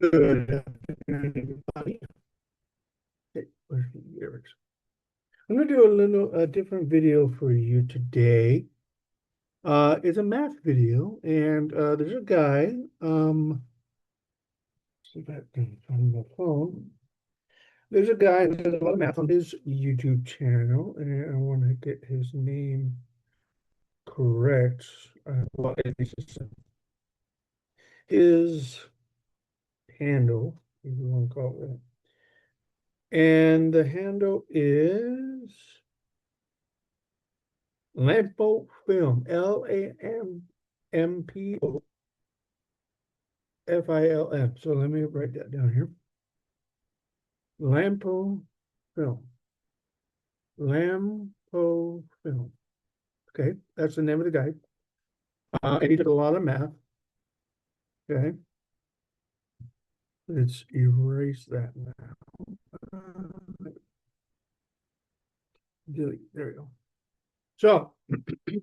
Good afternoon, everybody. Hey, where's the lyrics? I'm gonna do a little different video for you today. It's a math video, and there's a guy. See if I can find my phone. There's a guy who does a lot of math on his YouTube channel, and I want to get his name correct. Well, at least it's his handle, if you want to call it that. And the handle is Lampo Film, LAMPOFILM. So let me write that down here. Lampo Film. Lampo Film. Okay, that's the name of the guy. And he did a lot of math. Okay, let's erase that now. Delete. There we go. So we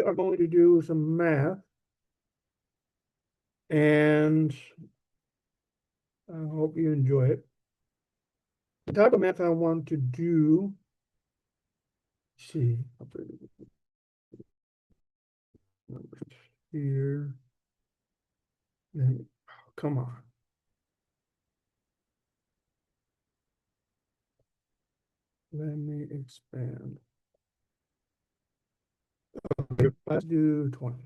are going to do some math, and I hope you enjoy it. The type of math I want to do, let's see, I'll put it here. Then, oh, come on. Let me expand. Okay, let's do 20.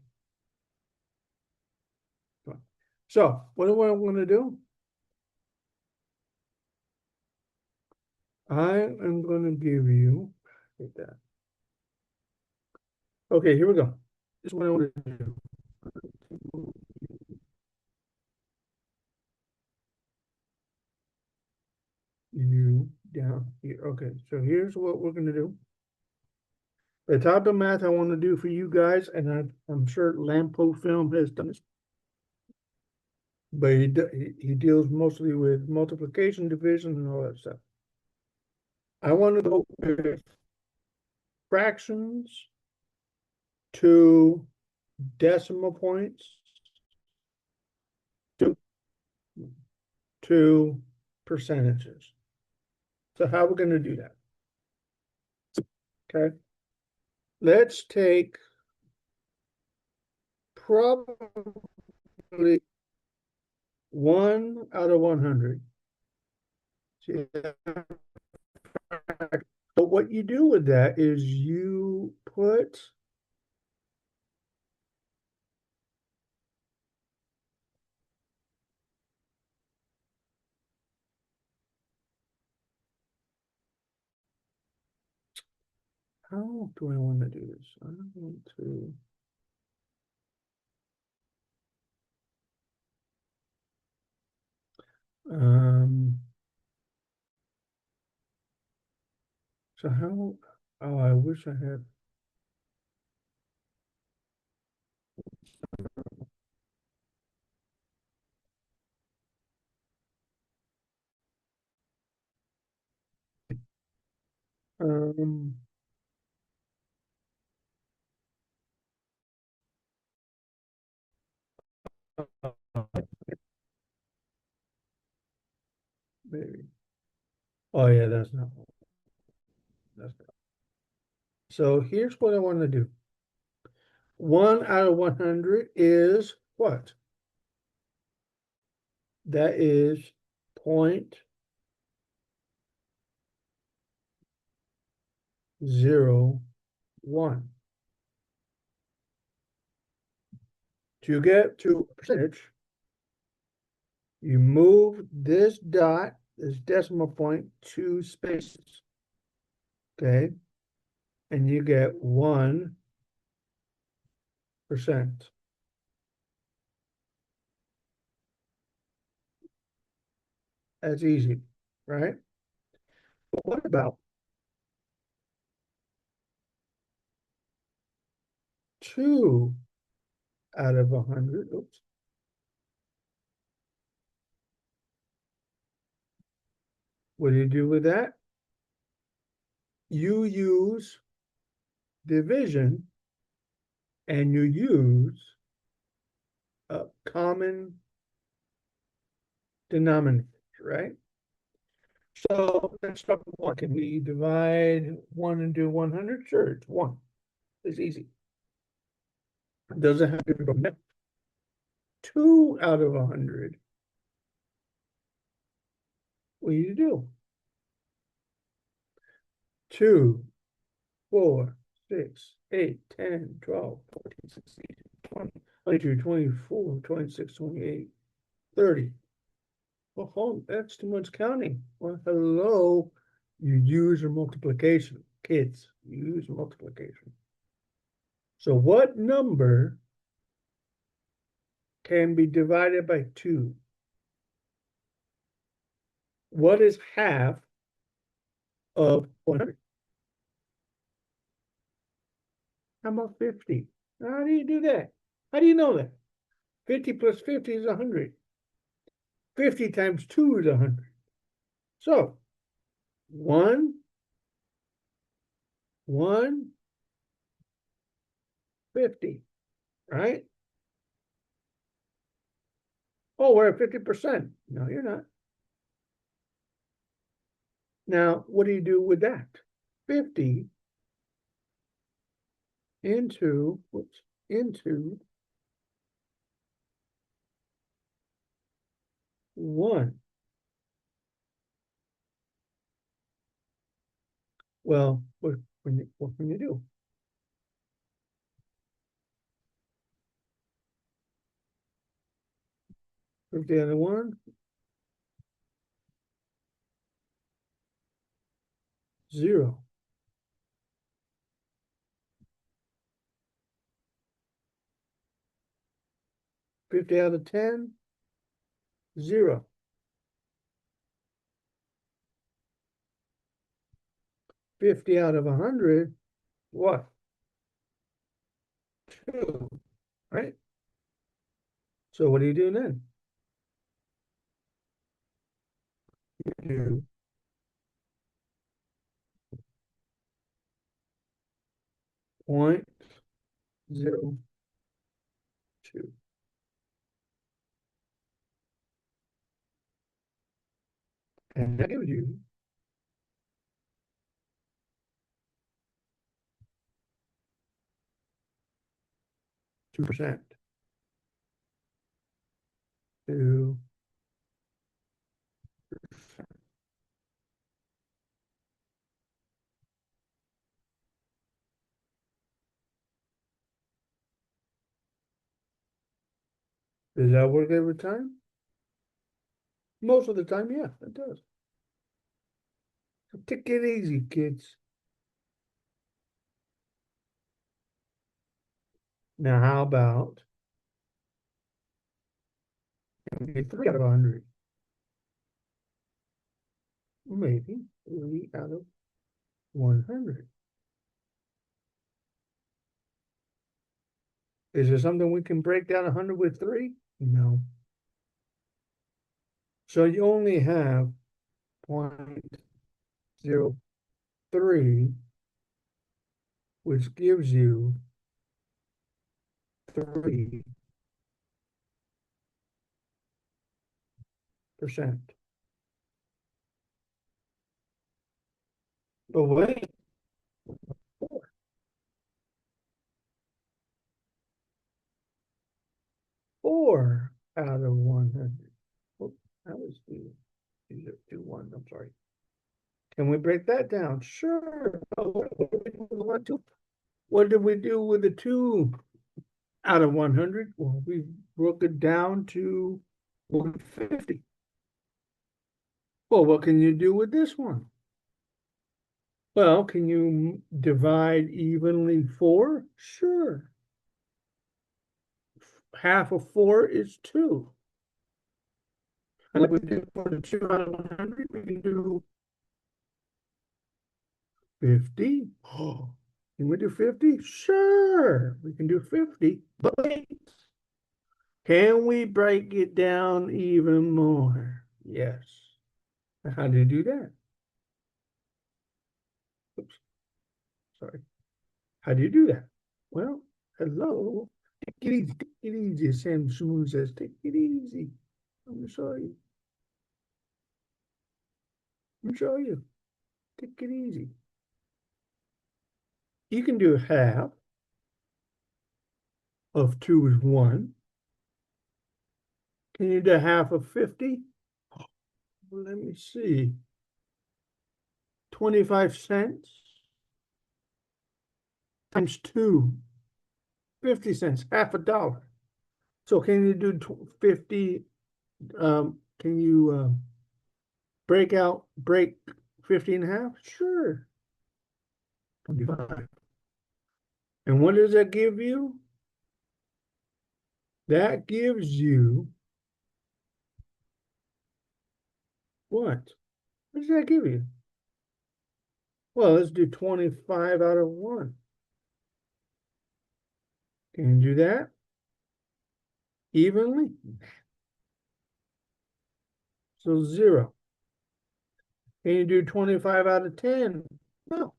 So what do I want to do? I am going to give you, take that. Okay, here we go. This is what I want to do. You down here. Okay, so here's what we're going to do. The type of math I want to do for you guys, and I'm sure Lampo Film has done this, but he deals mostly with multiplication, division, and all that stuff. I want to go with fractions to decimal points to percentages. So how we're going to do that? Okay. Let's take probably 1 out of 100. See, but what you do with that is you put how do I want to do this? I want to so how oh I wish I had um maybe. Oh yeah, that's not that's not. So here's what I want to do. 1 out of 100 is what? That is 0.01. To get to a percentage, you move this dot, this decimal point, 2 spaces. Okay, and you get 1%. That's easy, right? But what about 2 out of 100? Oops. What do you do with that? You use division and you use a common denominator, right? So let's start with one. Can we divide one into 100? Sure, it's one. It's easy. Doesn't have to be broken down. 2 out of 100. What do you do? 2, 4, 6, 8, 10, 12, 14, 16, 20, 22, 24, 26, 28, 30. Oh, that's too much counting. Well, hello. You use your multiplication. Kids, you use multiplication. So what number can be divided by 2? What is half of 100? How about 50? How do you do that? How do you know that? 50 plus 50 is 100. 50 times 2 is 100. So 1, 1, 50, right? Oh, we're at 50%. No, you're not. Now, what do you do with that? 50 into 1. Well, what can you do? Put the other one. 0. 50 out of 10, 0. 50 out of 100, what? 2, right? So what do you do then? You do 0.02. And that gives you 2%. 2. Does that work every time? Most of the time, yeah, it does. So take it easy, kids. Now, how about 3 out of 100? Maybe 3 out of 100. Is there something we can break down 100 with 3? No. So you only have 0.03, which gives you 3%. But wait, 4, 4 out of 100. Oh, that was 2, 1. I'm sorry. Can we break that down? Sure. Oh, what did we do with the 2 out of 100? Well, we broke it down to 150. Well, what can you do with this one? Well, can you divide evenly 4? Sure. Half of 4 is 2. And like we did for the 2 out of 100, we can do 50. Oh, can we do 50? Sure, we can do 50. But wait, can we break it down even more? Yes. How do you do that? Oops, sorry. How do you do that? Well, hello. Take it easy, take it easy. As Sam Shamoon says, take it easy. I'm gonna show you. I'm gonna show you. Take it easy. You can do half of 2 is 1. Can you do half of 50? Well, let me see. 25 cents times 2, 50 cents, half a dollar. So can you do 50? Can you break 50 in half? Sure. 25. And what does that give you? That gives you what? What does that give you? Well, let's do 25 out of 1. Can you do that? Evenly? So 0. Can you do 25 out of 10? No.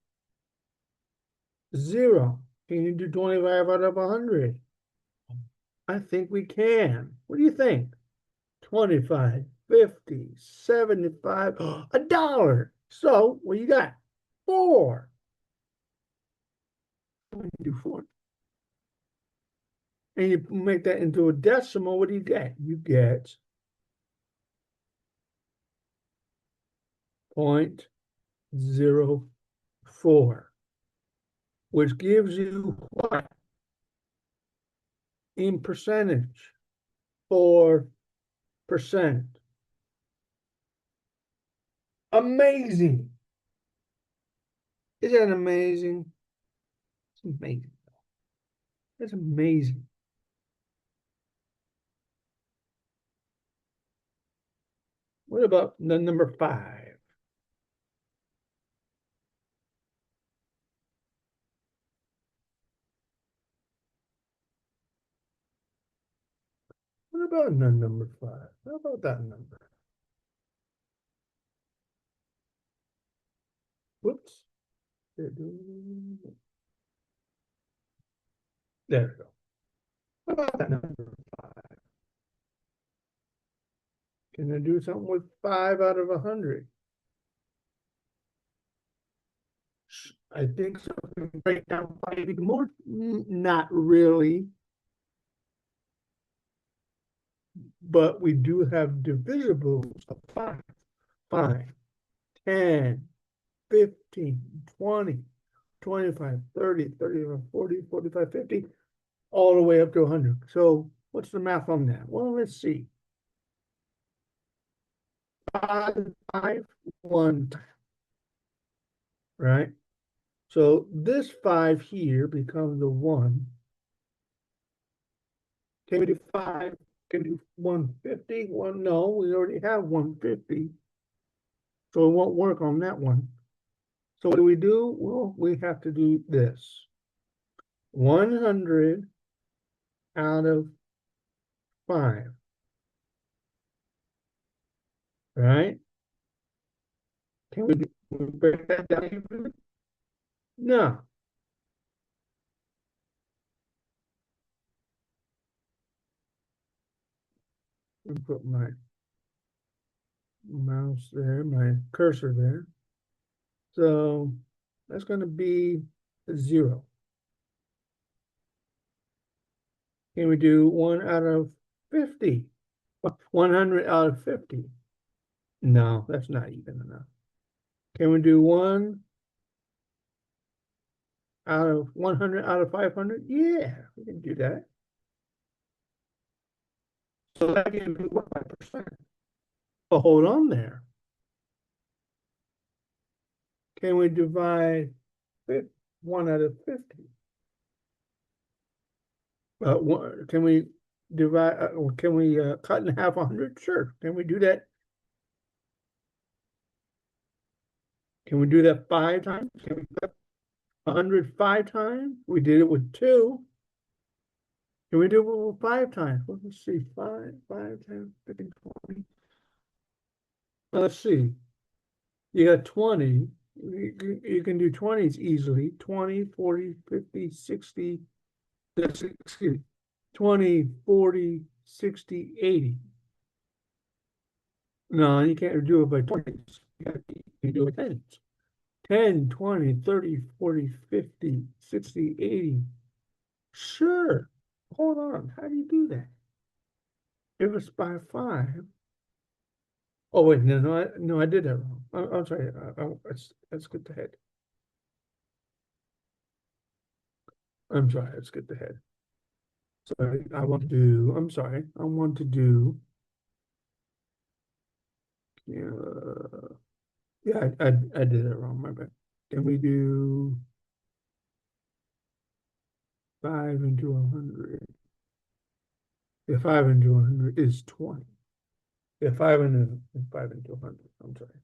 0. Can you do 25 out of 100? I think we can. What do you think? 25, 50, 75, a dollar. So what you got? 4. Do 4. And you make that into a decimal, what do you get? You get 0.04, which gives you what? In percentage, 4%. Amazing. Isn't that amazing? It's amazing. That's amazing. What about the number 5? What about the number 5? How about that number? Whoops. There we go. What about that number 5? Can I do something with 5 out of 100? I think so. Can we break down 5 even more? Not really. But we do have divisibles of 5. 5, 10, 15, 20, 25, 30, 35, 40, 45, 50, all the way up to 100. So what's the math on that? Well, let's see. 5, 5, 1, right? So this 5 here becomes a 1. Can we do 5? Can we do 150? Well, no, we already have 150. So it won't work on that one. So what do we do? Well, we have to do this. 100 out of 5. Right? Can we break that down even? No. Let me put my mouse there, my cursor there. So that's going to be a 0. Can we do 1 out of 50? 100 out of 50? No, that's not even enough. Can we do 1 out of 100 out of 500? Yeah, we can do that. So that gives me what, 5%? But hold on there. Can we divide 1 out of 50? Can we divide, can we cut in half 100? Sure. Can we do that? Can we do that 5 times? Can we cut 100 5 times? We did it with 2. Can we do it with 5 times? Well, let's see, 5, 10, 15, 20. Let's see. You got 20. You can do 20s easily. 20, 40, 50, 60. Excuse me. 20, 40, 60, 80. No, you can't do it by 20s. You do it by 10s. 10, 20, 30, 40, 50, 60, 80. Sure. Hold on. How do you do that? If it's by 5. Oh, wait. No, I did that wrong. I'm sorry. Let's get the head. I'm sorry. Let's get the head. Sorry. I'm sorry. I want to do, yeah, I did it wrong. My bad. Can we do 5 into 100? Yeah, 5 into 100 is 20. Yeah, 5 into 100. I'm sorry.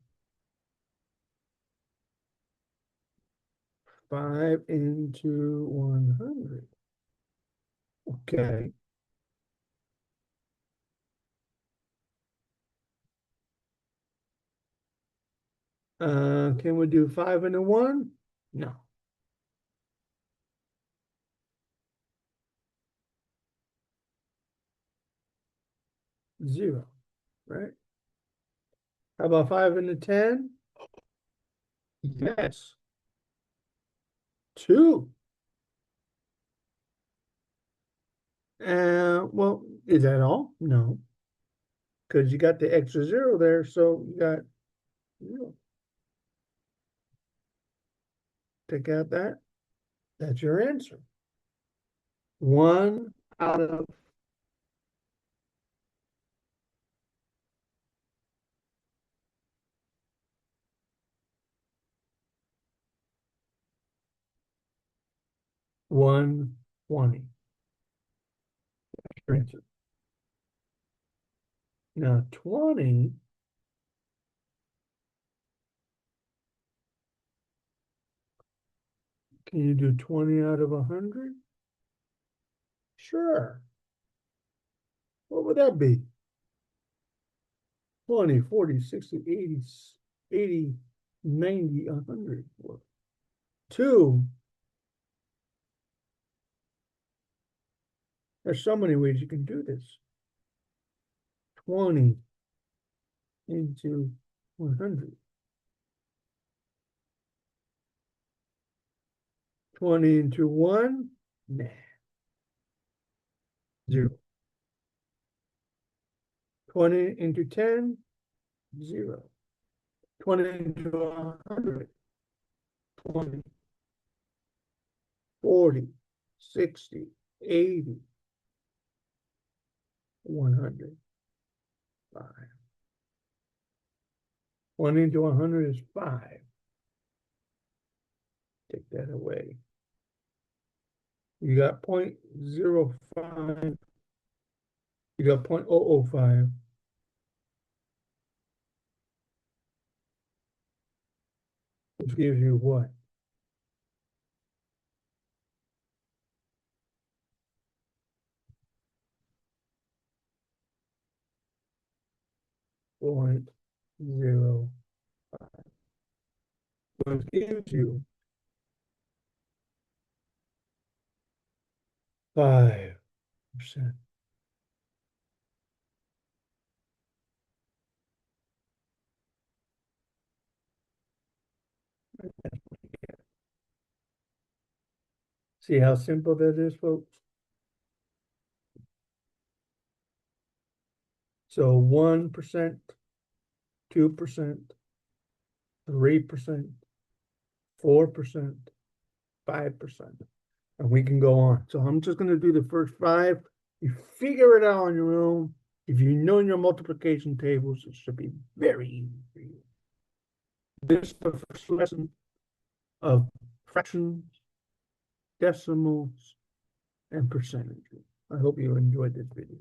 5 into 100. Okay. Can we do 5 into 1? No. Zero, right? How about 5 into 10? Yes. 2. Well, is that all? No, because you got the extra 0 there, so you got 0. Take out that. That's your answer. 1 out of one 20. That's your answer. Now 20. Can you do 20 out of 100? Sure. What would that be? 20, 40, 60, 80, 80, 90, 100. 2. There's so many ways you can do this. 20 into 100. 20 into 1? Nah. 0. 20 into 10? 0. 20 into 100? 20, 40, 60, 80, 100. 5. 20 into 100 is 5. Take that away. You got 0.05. You got 0.005. Which gives you what? 0.05. Which gives you 5%. See how simple that is, folks? So 1%, 2%, 3%, 4%, 5%. And we can go on. So I'm just going to do the first 5. You figure it out on your own. If you know your multiplication tables, it should be very easy for you. This is the first lesson of fractions, decimals, and percentages. I hope you enjoyed this video.